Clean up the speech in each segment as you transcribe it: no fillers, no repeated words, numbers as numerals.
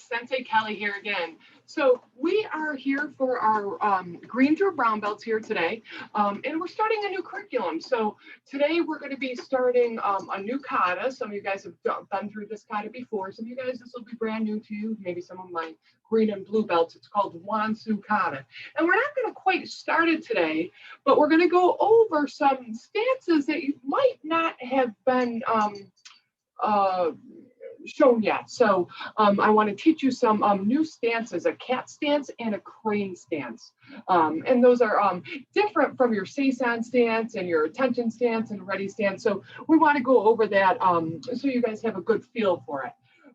Sensei Kelly here again. So we are here for our green through brown belts here today, and we're starting a new curriculum. So today we're going to be starting a new kata. Some of you guys have been through this kata before. Some of you guys, this will be brand new to you. Maybe some of my green and blue belts. It's called Wansu kata. And we're not going to quite start it today, but we're going to go over some stances that you might not have been shown yet. So I want to teach you some new stances, a cat stance and a crane stance. And those are different from your seesaw stance and your attention stance and ready stance. So we want to go over that so you guys have a good feel for it.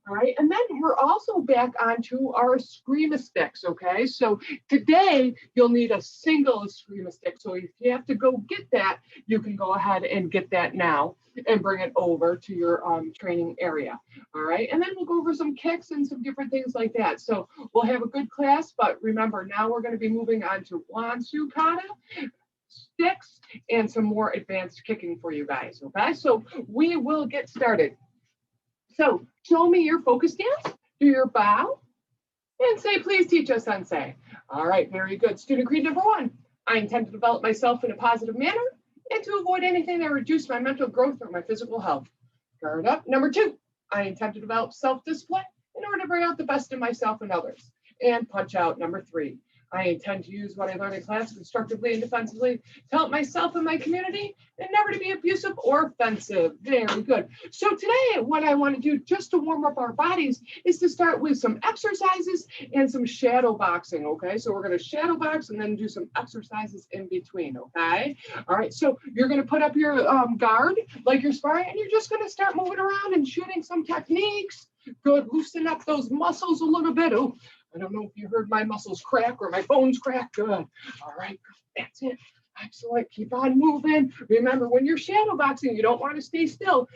All right, and then we're also back onto our eskrima sticks, okay? So today you'll need a single eskrima stick. So if you have to go get that, you can go ahead and get that now and bring it over to your training area, all right? And then we'll go over some kicks and some different things like that. So we'll have a good class, but remember, now we're gonna be moving on to Wansu kata, sticks, and some more advanced kicking for you guys, okay? So we will get started. So show me your focus stance, do your bow, and say, please teach us, Sensei. All right, very good. Student creed number 1, I intend to develop myself in a positive manner and to avoid anything that reduces my mental growth or my physical health. Guard up. Number 2, I intend to develop self-discipline in order to bring out the best in myself and others. And punch out. Number 3, I intend to use what I learned in class constructively and defensively to help myself and my community and never to be abusive or offensive. Very good. So today, what I want to do just to warm up our bodies is to start with some exercises and some shadow boxing, okay? So we're going to shadow box and then do some exercises in between, okay? All right, so you're going to put up your guard like you're sparring, and you're just going to start moving around and shooting some techniques. Good, loosen up those muscles a little bit. Oh, I don't know if you heard my muscles crack or my bones crack. Good. All right, that's it. Excellent. Keep on moving. Remember, when you're shadow boxing, you don't want to stay still.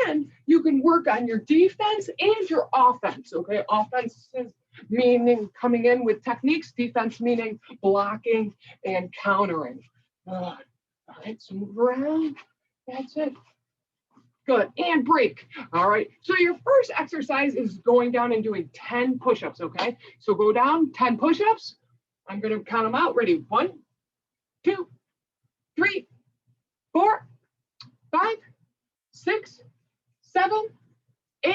And you can work on your defense and your offense. Okay, offense is meaning coming in with techniques, defense meaning blocking and countering. Good. All right, so move around. That's it. Good, and break. All right, so your first exercise is going down and doing 10 push-ups, okay? So go down, 10 push-ups. I'm gonna count them out. Ready? 1, 2, 3, 4, 5, 6, 7, 8,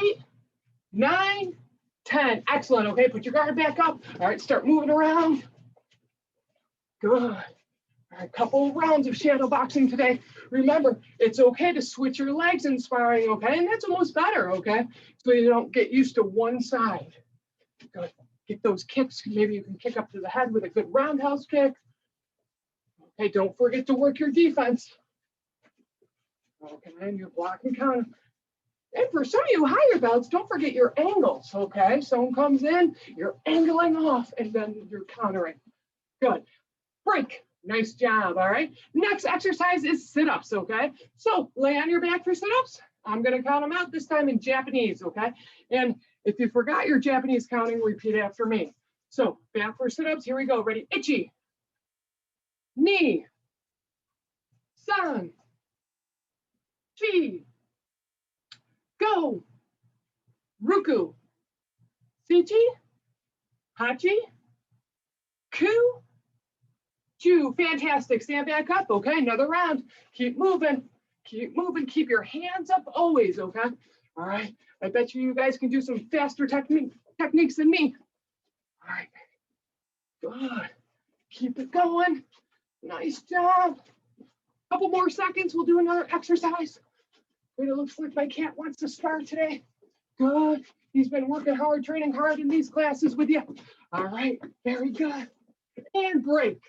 9, 10. Excellent, okay, put your guard back up. All right, start moving around. Good. All right, couple of rounds of shadow boxing today. Remember, it's okay to switch your legs in sparring, okay? And that's almost better, okay? So you don't get used to one side. Good. Get those kicks. Maybe you can kick up to the head with a good roundhouse kick. Okay, don't forget to work your defense. Okay, and your block and counter. And for some of you higher belts, don't forget your angles, okay? Someone comes in, you're angling off, and then you're countering. Good. Break. Nice job, all right? Next exercise is sit-ups, okay? So lay on your back for sit-ups. I'm gonna count them out this time in Japanese, okay? And if you forgot your Japanese counting, repeat after me. So back for sit-ups, here we go, ready? Ichi, ni, san, chi, go, ruku, shichi, hachi, ku, fantastic. Stand back up. Okay, another round. Keep moving. Keep moving. Keep your hands up always. Okay. All right. I bet you guys can do some faster techniques than me. All right. Good. Keep it going. Nice job. Couple more seconds. We'll do another exercise. It looks like my cat wants to start today. Good. He's been working hard, training hard in these classes with you. All right. Very good. And break.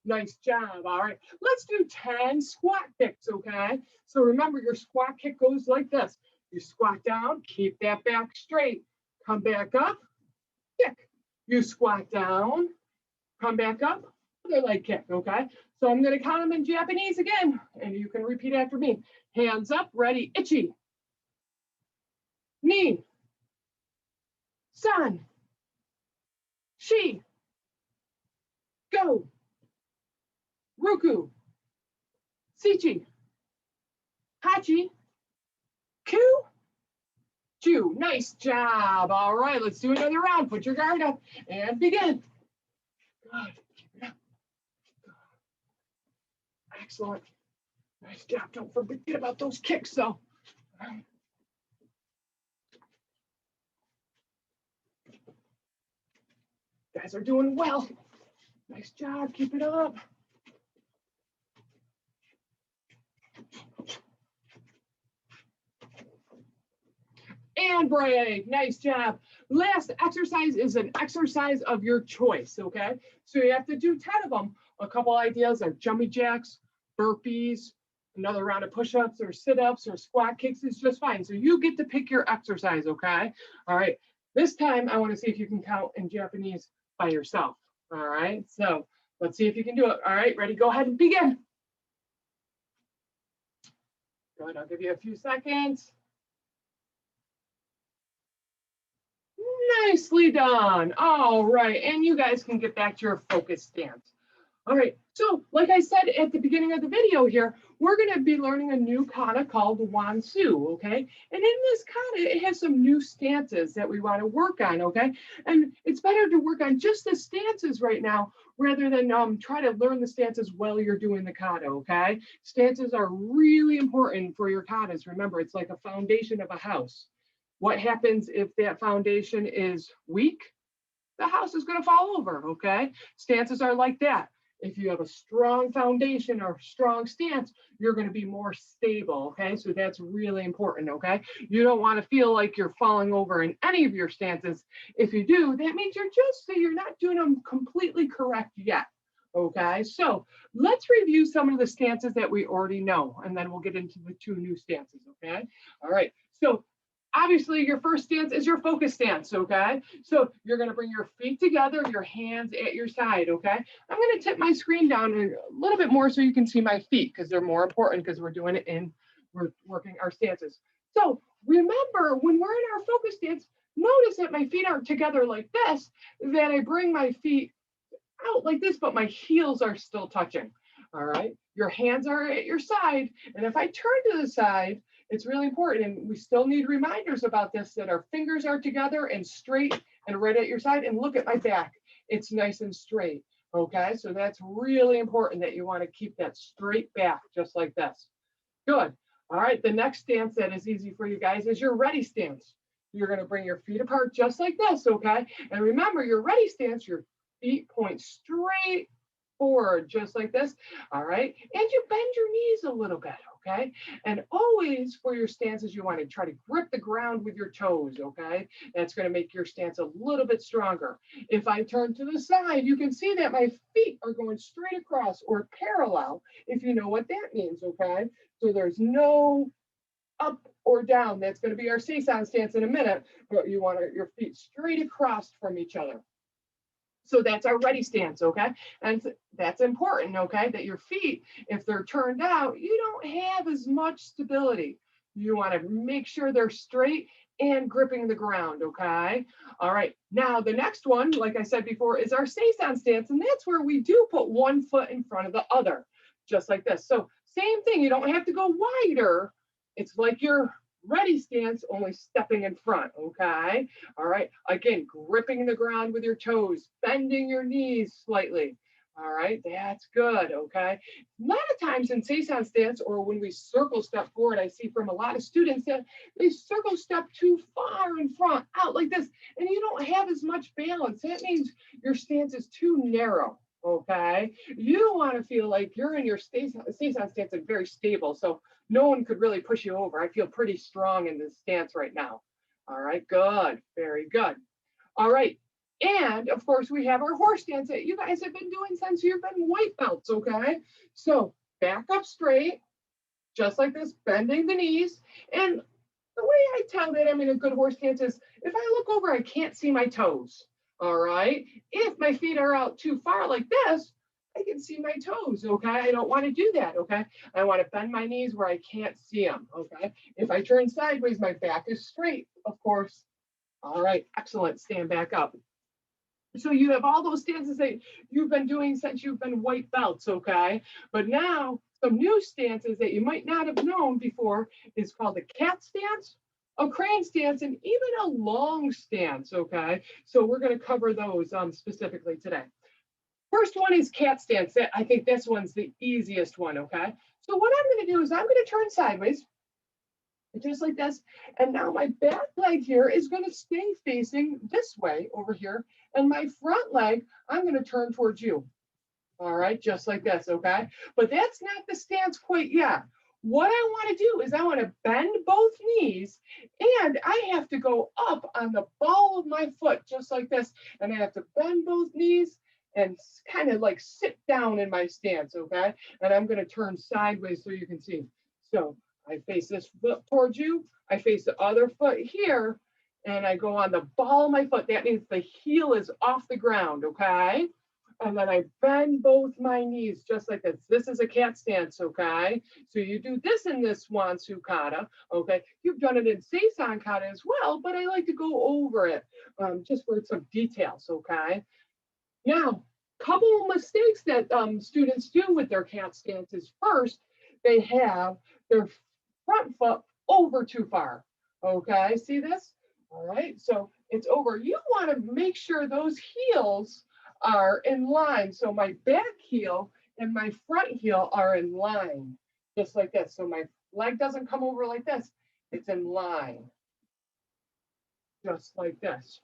Nice job. All right, let's do 10 squat kicks, okay? So remember, your squat kick goes like this. You squat down, keep that back straight. Come back up, kick. You squat down, come back up, other leg kick, okay? So I'm gonna count them in Japanese again, and you can repeat after me. Hands up, ready, ichi, ni, san, shi, go, ruku, shichi, hachi, ku, 2. Nice job. All right, let's do another round. Put your guard up and begin. Good. Keep it up. Excellent. Nice job. Don't forget about those kicks, though. All right. Guys are doing well. Nice job. Keep it up. And break. Nice job. Last exercise is an exercise of your choice, okay? So you have to do 10 of them. A couple ideas are jumping jacks, burpees, another round of push-ups or sit-ups or squat kicks is just fine. So you get to pick your exercise, okay? All right. This time, I want to see if you can count in Japanese by yourself. All right. So let's see if you can do it. All right. Ready? Go ahead and begin. Good. I'll give you a few seconds. Nicely done. All right. And you guys can get back to your focus stance. All right. So like I said at the beginning of the video here, we're going to be learning a new kata called Wansu, okay? And in this kata, it has some new stances that we want to work on, okay? And it's better to work on just the stances right now rather than try to learn the stances while you're doing the kata, okay? Stances are really important for your katas. Remember, it's like a foundation of a house. What happens if that foundation is weak? The house is going to fall over, okay? Stances are like that. If you have a strong foundation or strong stance, you're going to be more stable, okay? So that's really important, okay? You don't want to feel like you're falling over in any of your stances. If you do, that means you're not doing them completely correct yet, okay? So let's review some of the stances that we already know, and then we'll get into the 2 new stances, okay? All right, so obviously, your first stance is your focus stance, okay? So you're going to bring your feet together, your hands at your side, okay? I'm going to tip my screen down a little bit more so you can see my feet because they're more important because we're working our stances. So remember, when we're in our focus stance, notice that my feet aren't together like this, that I bring my feet out like this, but my heels are still touching, all right? Your hands are at your side, and if I turn to the side, it's really important, and we still need reminders about this, that our fingers are together and straight and right at your side, and look at my back. It's nice and straight, okay? So that's really important that you want to keep that straight back, just like this. Good. All right, the next stance that is easy for you guys is your ready stance. You're going to bring your feet apart just like this, okay? And remember, your ready stance, your feet point straight forward, just like this, all right? And you bend your knees a little bit, okay? And always for your stances, you want to try to grip the ground with your toes, okay? That's going to make your stance a little bit stronger. If I turn to the side, you can see that my feet are going straight across or parallel, if you know what that means, okay? So there's no up or down. That's going to be our seesaw stance in a minute, but you want your feet straight across from each other. So that's our ready stance, okay? And that's important, okay? That your feet, if they're turned out, you don't have as much stability. You want to make sure they're straight and gripping the ground, okay? All right, now the next one, like I said before, is our seesaw stance, and that's where we do put one foot in front of the other, just like this. So same thing, you don't have to go wider. It's like your ready stance, only stepping in front, okay? All right, again, gripping the ground with your toes, bending your knees slightly. All right, that's good, okay? A lot of times in seesaw stance or when we circle step forward, I see from a lot of students that they circle step too far in front, out like this, and you don't have as much balance. That means your stance is too narrow, okay? You want to feel like you're in your seesaw stance and very stable. So no one could really push you over. I feel pretty strong in this stance right now. All right, good, very good. All right, and of course we have our horse stance that you guys have been doing since you've been white belts, okay? So back up straight, just like this, bending the knees. And the way I tell that I'm in a good horse stance is if I look over, I can't see my toes, all right? If my feet are out too far like this, I can see my toes, okay? I don't want to do that, okay? I want to bend my knees where I can't see them, okay? If I turn sideways, my back is straight, of course. All right, excellent, stand back up. So you have all those stances that you've been doing since you've been white belts, okay? But now some new stances that you might not have known before is called the cat stance a crane stance, and even a long stance, okay? So we're going to cover those specifically today. First one is cat stance. I think this one's the easiest one, okay? So what I'm going to do is I'm going to turn sideways, just like this. And now my back leg here is going to stay facing this way over here. And my front leg, I'm going to turn towards you. All right, just like this, okay? But that's not the stance quite yet. What I want to do is I want to bend both knees, and I have to go up on the ball of my foot, just like this. And I have to bend both knees and kind of like sit down in my stance, okay? And I'm going to turn sideways so you can see. So I face this foot towards you. I face the other foot here, and I go on the ball of my foot. That means the heel is off the ground, okay? And then I bend both my knees just like this. This is a cat stance, okay? So you do this in this Swansu kata, okay? You've done it in Seisan kata as well, but I like to go over it just for some details, okay? Now, couple of mistakes that students do with their cat stances. First, they have their front foot over too far, okay? See this? All right, so it's over. You want to make sure those heels are in line. So my back heel and my front heel are in line, just like this. So my leg doesn't come over like this. It's in line, just like this.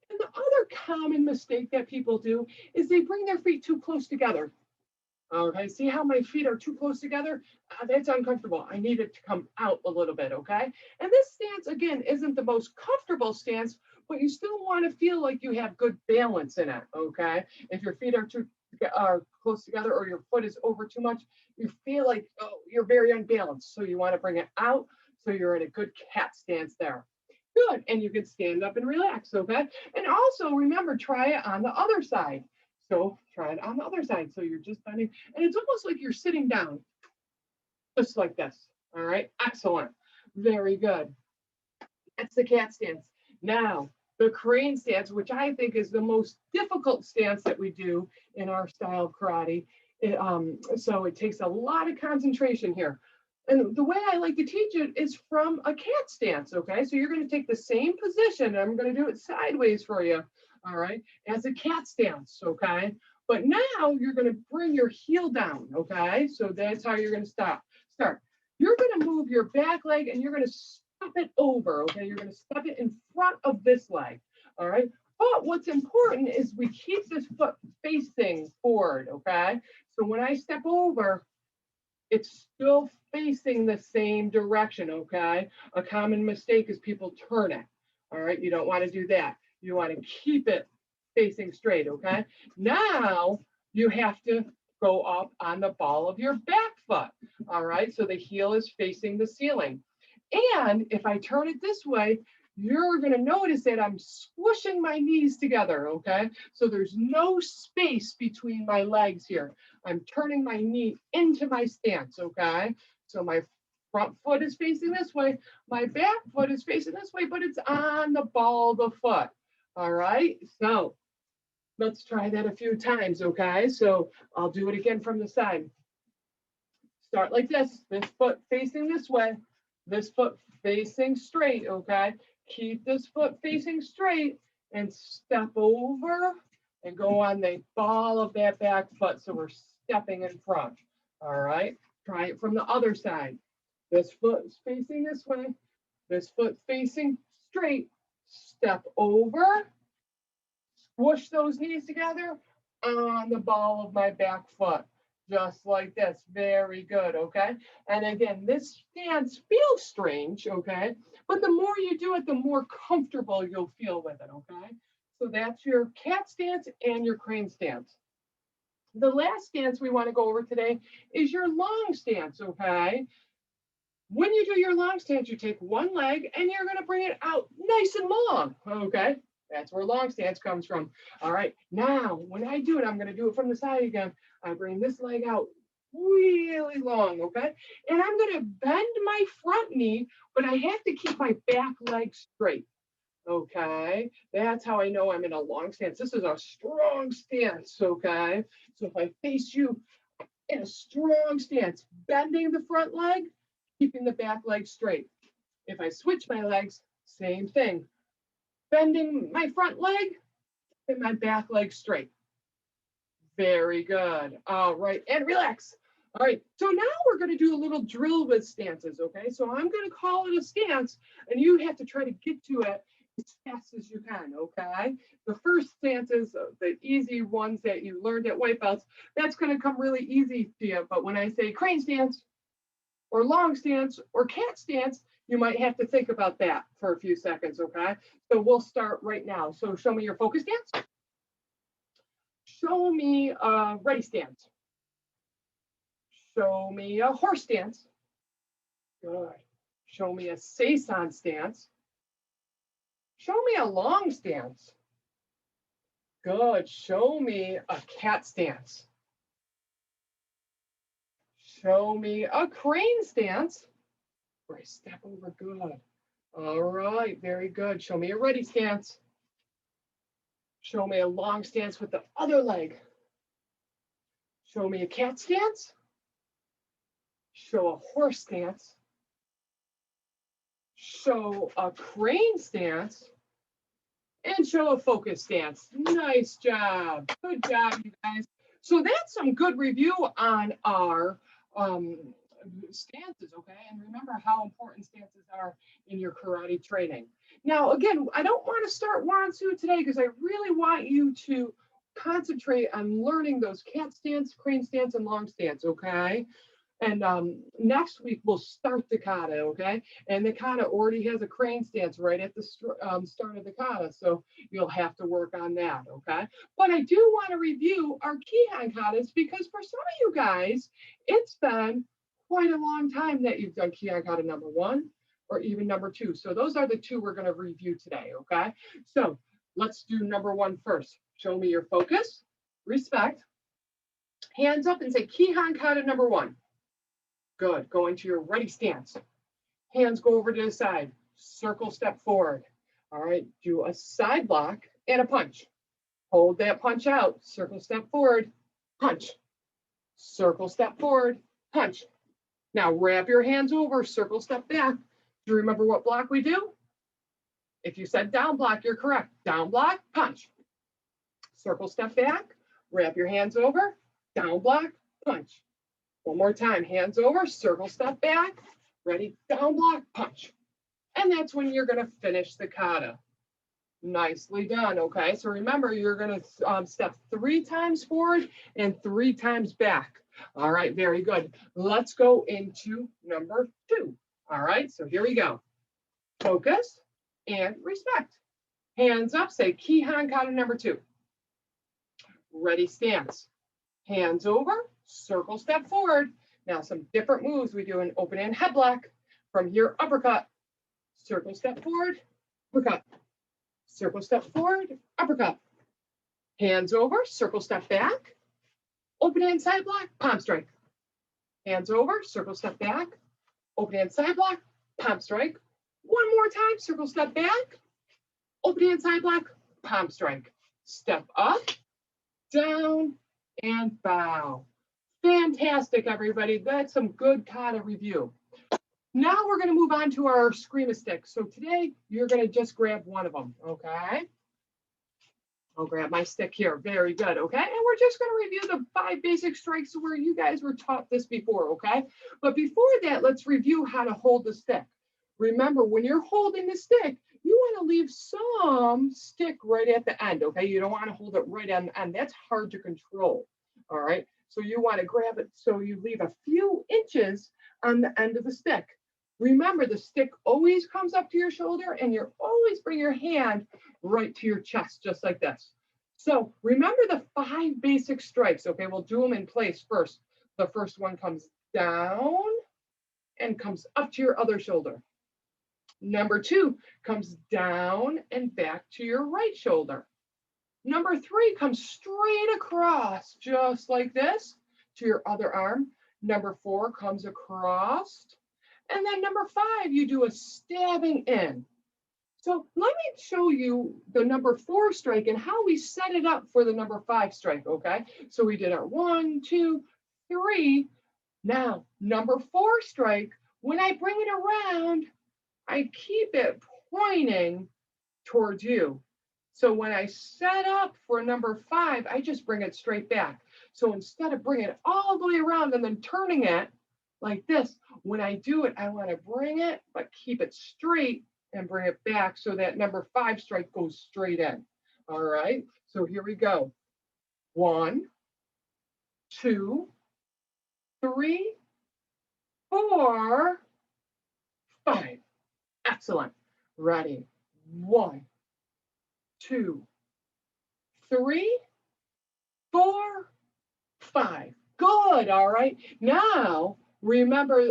And the other common mistake that people do is they bring their feet too close together. Okay, see how my feet are too close together? That's uncomfortable. I need it to come out a little bit, okay? And this stance, again, isn't the most comfortable stance, but you still want to feel like you have good balance in it, okay? If your feet are too close together or your foot is over too much, you feel like, oh, you're very unbalanced. So you want to bring it out so you're in a good cat stance there. Good, and you can stand up and relax, okay? And also remember, try it on the other side. So try it on the other side. So you're just bending, and it's almost like you're sitting down, just like this. All right, excellent. Very good. That's the cat stance. Now, the crane stance, which I think is the most difficult stance that we do in our style of karate. So it takes a lot of concentration here. And the way I like to teach it is from a cat stance, okay? So you're going to take the same position. I'm going to do it sideways for you, all right, as a cat stance, okay? But now you're going to bring your heel down, okay? So that's how you're going to start. You're going to move your back leg and you're going to step it over, okay? You're going to step it in front of this leg, all right? But what's important is we keep this foot facing forward, okay? So when I step over, it's still facing the same direction, okay? A common mistake is people turn it, all right? You don't want to do that. You want to keep it facing straight, okay? Now you have to go up on the ball of your back foot, all right? So the heel is facing the ceiling. And if I turn it this way, you're going to notice that I'm squishing my knees together, okay? So there's no space between my legs here. I'm turning my knee into my stance, okay? So my front foot is facing this way, my back foot is facing this way, but it's on the ball of the foot, all right? So let's try that a few times, okay? So I'll do it again from the side. Start like this foot facing this way, this foot facing straight, okay? Keep this foot facing straight and step over and go on the ball of that back foot. So we're stepping in front, all right? Try it from the other side. This foot is facing this way, this foot facing straight, step over, squish those knees together on the ball of my back foot. Just like this. Very good, okay? And again, this stance feels strange, okay? But the more you do it, the more comfortable you'll feel with it, okay? So that's your cat stance and your crane stance. The last stance we want to go over today is your long stance, okay? When you do your long stance, you take one leg and you're going to bring it out nice and long, okay? That's where long stance comes from. All right, now when I do it, I'm going to do it from the side again. I bring this leg out really long, okay? And I'm going to bend my front knee, but I have to keep my back leg straight, okay? That's how I know I'm in a long stance. This is a strong stance, okay? So if I face you in a strong stance, bending the front leg, keeping the back leg straight. If I switch my legs, same thing. Bending my front leg and my back leg straight. Very good. All right, and relax. All right, so now we're going to do a little drill with stances, okay? So I'm going to call it a stance, and you have to try to get to it as fast as you can, okay? The first stances, the easy ones that you learned at white belts, that's going to come really easy to you. But when I say crane stance or long stance or cat stance, you might have to think about that for a few seconds, okay? So we'll start right now. So show me your focus stance. Show me a ready stance. Show me a horse stance. Good. Show me a saison stance. Show me a long stance. Good. Show me a cat stance. Show me a crane stance. Where I step over. Good. All right. Very good. Show me a ready stance. Show me a long stance with the other leg. Show me a cat stance. Show a horse stance. Show a crane stance. And show a focus stance. Nice job. Good job, you guys. So that's some good review on our stances, okay? And remember how important stances are in your karate training. Now, again, I don't want to start Wansu today because I really want you to concentrate on learning those cat stance, crane stance, and long stance, okay? And next week we'll start the kata, okay? And the kata already has a crane stance right at the start of the kata, so you'll have to work on that, okay? But I do want to review our Kihon katas because for some of you guys, it's been quite a long time that you've done Kihon kata number 1 or even number 2. So those are the 2 we're going to review today, okay? So let's do number 1 first. Show me your focus, respect, hands up and say Kihon kata number 1. Good. Go into your ready stance. Hands go over to the side. Circle step forward. All right. Do a side block and a punch. Hold that punch out. Circle step forward. Punch. Circle step forward. Punch. Now wrap your hands over. Circle step back. Do you remember what block we do? If you said down block, you're correct. Down block, punch. Circle step back. Wrap your hands over. Down block, punch. One more time, hands over, circle step back, ready, down block, punch. And that's when you're gonna finish the kata. Nicely done, okay? So remember, you're gonna step 3 times forward and 3 times back. All right, very good. Let's go into number 2. All right, so here we go. Focus and respect. Hands up, say Kihon kata number 2. Ready stance. Hands over, circle step forward. Now some different moves. We do an open hand head block. From here, uppercut. Circle step forward, uppercut. Circle step forward, uppercut. Hands over, circle step back. Open hand side block, palm strike. Hands over, circle step back. Open hand side block, palm strike. One more time, circle step back. Open hand side block, palm strike. Step up, down, and bow. Fantastic, everybody. That's some good kata review. Now we're going to move on to our screama sticks. So today you're going to just grab one of them, okay? I'll grab my stick here. Very good, okay? And we're just going to review the 5 basic strikes where you guys were taught this before, okay? But before that, let's review how to hold the stick. Remember, when you're holding the stick, you want to leave some stick right at the end, okay? You don't want to hold it right on the end. That's hard to control, all right? So you want to grab it so you leave a few inches on the end of the stick. Remember, the stick always comes up to your shoulder and you always bring your hand right to your chest, just like this. So remember the 5 basic strikes, okay? We'll do them in place first. The first one comes down and comes up to your other shoulder. Number 2 comes down and back to your right shoulder. Number 3 comes straight across, just like this, to your other arm. Number 4 comes across. And then number 5, you do a stabbing in. So let me show you the number 4 strike and how we set it up for the number 5 strike, okay? So we did our 1, 2, 3. Now, number 4 strike, when I bring it around, I keep it pointing towards you. So when I set up for number 5, I just bring it straight back. So instead of bringing it all the way around and then turning it like this, when I do it, I want to bring it, but keep it straight and bring it back so that number 5 strike goes straight in. All right, so here we go. 1, 2, 3, 4, 5. Excellent. Ready. 1, 2, 3, 4, 5. Good. All right. Now remember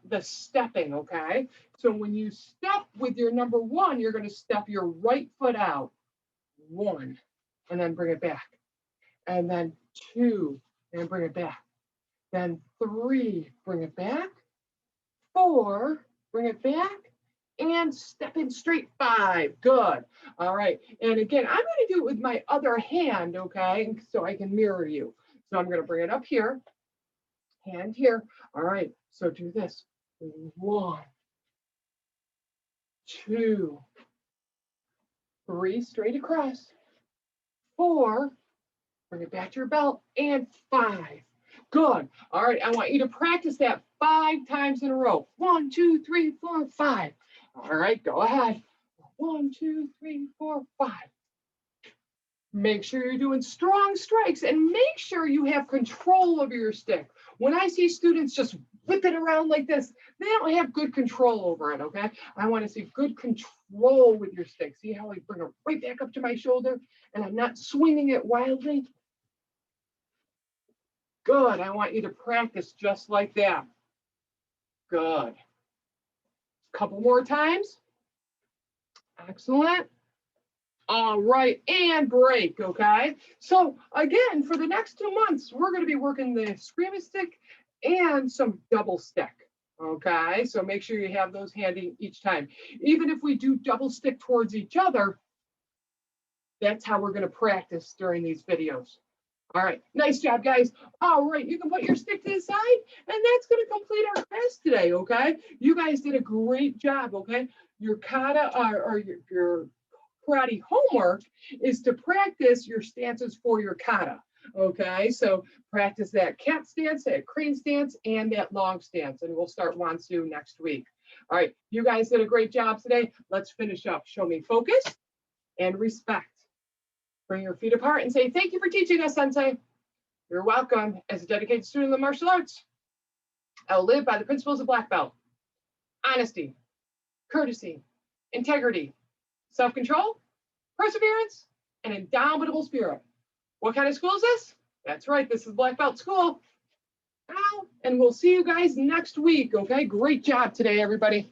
the stepping. Okay. So when you step with your number 1, you're going to step your right foot out. 1, and then bring it back. And then 2, and bring it back. Then 3, bring it back. 4, bring it back. And step in straight. 5. Good. All right. And again, I'm going to do it with my other hand, okay? So I can mirror you. So I'm going to bring it up here, hand here. All right. So do this. 1, 2, 3, straight across. 4, bring it back to your belt. And 5. Good. All right. I want you to practice that 5 times in a row. 1, 2, 3, 4, 5. All right. Go ahead. 1, 2, 3, 4, 5. Make sure you're doing strong strikes and make sure you have control over your stick. When I see students just whip it around like this, they don't have good control over it, okay? I want to see good control with your stick. See how I bring it right back up to my shoulder and I'm not swinging it wildly? Good. I want you to practice just like that. Good. Couple more times. Excellent. All right, and break, okay? So again, for the next 2 months, we're gonna be working the screaming stick and some double stick, okay? So make sure you have those handy each time. Even if we do double stick towards each other, that's how we're gonna practice during these videos. All right, nice job, guys. All right, you can put your stick to the side, and that's gonna complete our class today, okay? You guys did a great job, okay? Your kata or your karate homework is to practice your stances for your kata. Okay, so practice that cat stance, that crane stance, and that long stance. And we'll start Wansu next week. All right, you guys did a great job today. Let's finish up. Show me focus and respect. Bring your feet apart and say, thank you for teaching us, Sensei. You're welcome. As a dedicated student of the martial arts, I'll live by the principles of Black Belt. Honesty, courtesy, integrity, self-control, perseverance, and indomitable spirit. What kind of school is this? That's right, this is Black Belt School. And we'll see you guys next week, okay? Great job today, everybody.